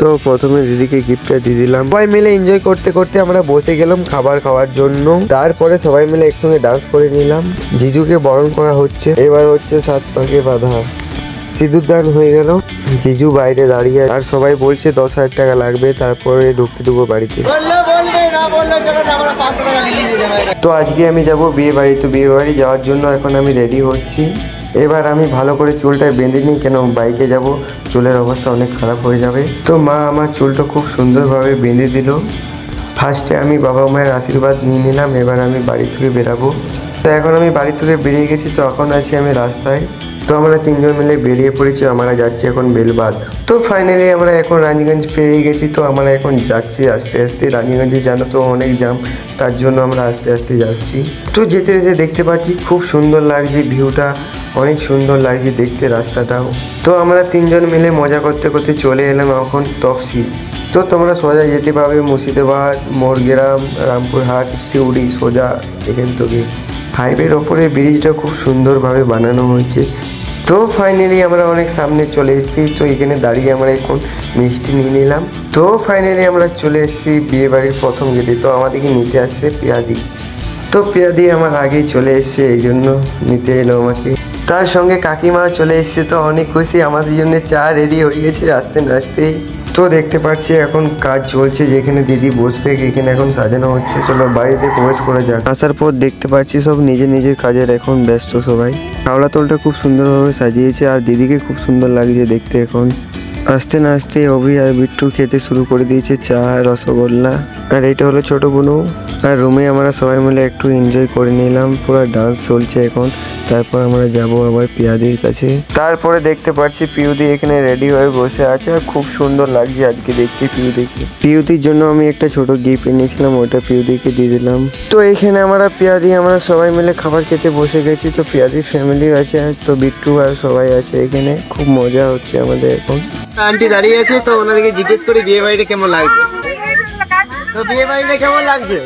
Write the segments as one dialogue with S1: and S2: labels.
S1: তো প্রথমে দিদিকে গিফটটা দিয়ে দিলাম। সবাই মিলে এনজয় করতে করতে আমরা বসে গেলাম খাবার খাওয়ার জন্য। তারপরে সবাই মিলে একসঙ্গে ডান্স করে নিলাম। জিজুকে বরণ করা হচ্ছে, এবার হচ্ছে 7 পাকে বাঁধা। সিঁদুর দান হয়ে গেল, জিজু বাইরে দাঁড়িয়ে আর সবাই বলছে 10,000 টাকা লাগবে, তারপরে ঢুকতে দেবো বাড়িতে। তো আজকে আমি যাব বিয়ে বাড়ি। তো বিয়ে বাড়ি যাওয়ার জন্য এখন আমি রেডি হচ্ছি। এবার আমি ভালো করে চুলটা বেঁধে নিই, কেন বাইকে যাব, চুলের অবস্থা অনেক খারাপ হয়ে যাবে। তো মা আমার চুলটা খুব সুন্দরভাবে বেঁধে দিল। ফার্স্টে আমি বাবা মায়ের আশীর্বাদ নিয়ে নিলাম, এবার আমি বাড়ি থেকে বেরাবো। তো এখন আমি বাড়ি থেকে বেরিয়ে গেছি, তো এখন আছি আমি রাস্তায়। তো আমরা 3 জন মিলে বেরিয়ে পড়েছি, আমরা যাচ্ছি এখন বেলবাদ। তো ফাইনালি আমরা এখন রানীগঞ্জ পেরিয়ে গেছি। তো আমরা এখন যাচ্ছি আস্তে আস্তে। রানীগঞ্জে জানো তো অনেক জাম, তার জন্য আমরা আস্তে আস্তে যাচ্ছি। তো যেতে যেতে দেখতে পাচ্ছি খুব সুন্দর লাগছে ভিউটা, অনেক সুন্দর লাগছে দেখতে রাস্তাটাও। তো আমরা 3 জন মিলে মজা করতে করতে চলে এলাম এখন তফসি। তো তোমরা সোজা যেতে পারবে মুর্শিদাবাদ, মোরগ্রাম, রামপুরহাট, সিউড়ি, সোজা এখান থেকে। হাইওয়ের ওপরে ব্রিজটা খুব সুন্দরভাবে বানানো হয়েছে। তো ফাইনালি আমরা অনেক সামনে চলে এসেছি। তো এখানে দাঁড়িয়ে আমরা এখন মিষ্টি নিয়ে নিলাম। তো ফাইনালি আমরা চলে এসেছি বিয়ে বাড়ির প্রথম গেটে। তো আমাদেরকে নিতে আসছে পেয়াদি। তো পেয়াদি আমার আগেই চলে এসছে, এই জন্য নিতে এলো আমাকে। তার সঙ্গে কাকিমাও চলে এসছে। তো অনেক খুশি, আমাদের জন্য চা রেডি হয়ে গেছে আসতে না আসতেই। তো দেখতে পাচ্ছি এখন কাজ চলছে, যেখানে দিদি বসবে এখানে এখন সাজানো হচ্ছে। চলো বাড়িতে প্রবেশ করে যাক। আসার পর দেখতে পাচ্ছি সব নিজের নিজের কাজের এখন ব্যস্ত সবাই। হাওড়া তোলটা খুব সুন্দরভাবে সাজিয়েছে, আর দিদিকে খুব সুন্দর লাগছে দেখতে। এখন আসতে না আসতে অভি আর বিট্টু খেতে শুরু করে দিয়েছে চা, রসগোল্লা। আর এটা হলো ছোট বোনু। আর রুমে আমরা সবাই মিলে একটু এনজয় করে নিলাম, পুরো ডান্স চলছে এখন। তারপর আমরা যাব আবার পিয়াদির কাছে। তারপরে দেখতে পাচ্ছি পিউদি এখানে রেডি হয়ে বসে আছে, আর খুব সুন্দর লাগছে আজকে দেখতে পিউদিকে। পিউদির জন্য আমি একটা ছোট গিফট এনেছিলাম, ওটা পিউদিকে দিয়ে দিলাম। তো এখানে আমরা পিয়াদি আমরা সবাই মিলে খাবার খেতে বসে গেছি। তো পিয়াদির ফ্যামিলি আছে, তো বিট্টু আর সবাই আছে এখানে। খুব মজা হচ্ছে আমাদের এখন।
S2: আন্টি দাঁড়িয়ে আছে, তো ওনাদেরকে জিজ্ঞেস করি বিয়ে বাড়িটা কেমন লাগছে। তো বিয়ে বাড়িটা কেমন লাগছে?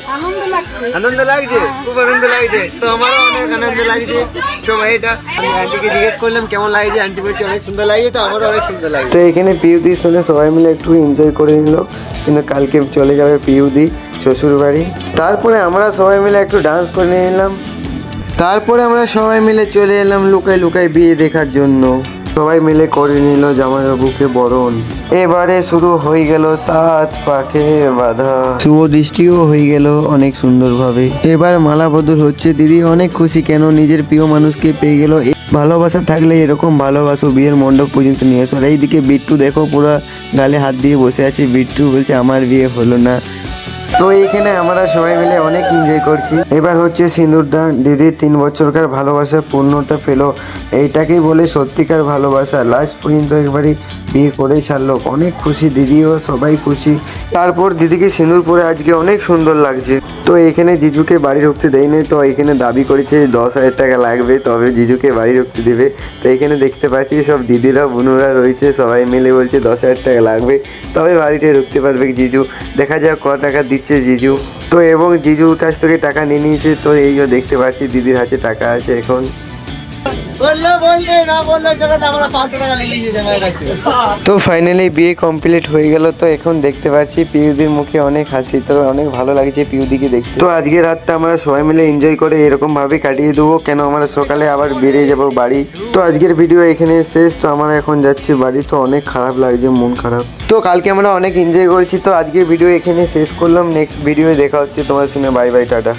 S2: আনন্দ লাগছে, খুব আনন্দ লাগছে। তো আমারও অনেক আনন্দ লাগছে। তো এটা আমি আন্টিকে জিজ্ঞেস করলাম কেমন লাগছে, আন্টি বলছে অনেক সুন্দর লাগছে। তো আমারও অনেক সুন্দর লাগছে।
S1: তো এখানে পিউদির সঙ্গে সবাই মিলে একটু এনজয় করে নিল, কিন্তু কালকে চলে যাবে পিউদি শ্বশুর বাড়ি। তারপরে আমরা সবাই মিলে একটু ডান্স করে নিলাম। তারপরে আমরা সবাই মিলে চলে এলাম লুকাই লুকাই বিয়ে দেখার জন্য। সবাই মিলে করে নিল জামাইবাবুকে বরণ। এবারে শুরু হয়ে গেল 7 পাকে বাঁধা। শুভ দৃষ্টিও হয়ে গেল অনেক সুন্দরভাবে। এবার মালা বদল হচ্ছে। দিদি অনেক খুশি, কেন নিজের প্রিয় মানুষকে পেয়ে গেল। ভালোবাসা থাকলে এরকম ভালোবাসো, বিয়ের মণ্ডপ পর্যন্ত নিয়ে এসো। এইদিকে বিট্টু দেখো পুরো গালে হাত দিয়ে বসে আছে। বিট্টু বলছে আমার বিয়ে হলো না। তো এখানে আমরা সবাই মিলে অনেক এনজয় করছি। এবার হচ্ছে সিঁদুরদান। দিদির 3 বছরকার ভালোবাসা পূর্ণতা পেলো, এইটাকেই বলে সত্যিকার ভালোবাসা। লাস্ট পর্যন্ত একবারই বিয়ে করেই ছাড়লো। অনেক খুশি, দিদিও সবাই খুশি। তারপর দিদিকে সিঁদুর পরে আজকে অনেক সুন্দর লাগছে। তো এখানে জিজুকে বাড়ি ঢুকতে দেয়নি, তো এখানে দাবি করেছে 10,000 টাকা লাগবে তবে জিজুকে বাড়ি ঢুকতে দেবে। তো এখানে দেখতে পাচ্ছি সব দিদিরা বোনুরা রয়েছে, সবাই মিলে বলছে 10,000 টাকা লাগবে তবে বাড়িতে ঢুকতে পারবে জিজু। দেখা যাক ক টাকা দিচ্ছে জিজু। তো এবং জিজুর কাছ থেকে টাকা নিয়ে নিয়েছে। তো এই যে দেখতে পাচ্ছি দিদির হাতে টাকা আছে এখন। তো ফাইনালি বিয়ে কমপ্লিট হয়ে গেল। তো এখন দেখতে পাচ্ছি পিউদির মুখে অনেক হাসি। তো অনেক ভালো লাগছে পিউদিকে দেখতে। তো আজকে রাতটা আমরা সবাই মিলে এনজয় করে এরকম ভাবে কাটিয়ে দেবো, কেন আমরা সকালে আবার বেরিয়ে যাব বাড়ি। তো আজকের ভিডিও এখানে শেষ। তো আমরা এখন যাচ্ছি বাড়ি। তো অনেক খারাপ লাগছে, মন খারাপ। তো কালকে আমরা অনেক এনজয় করেছি। তো আজকের ভিডিও এখানে শেষ করলাম। নেক্সট ভিডিও দেখা হচ্ছে তোমার সঙ্গে। Bye bye, tata.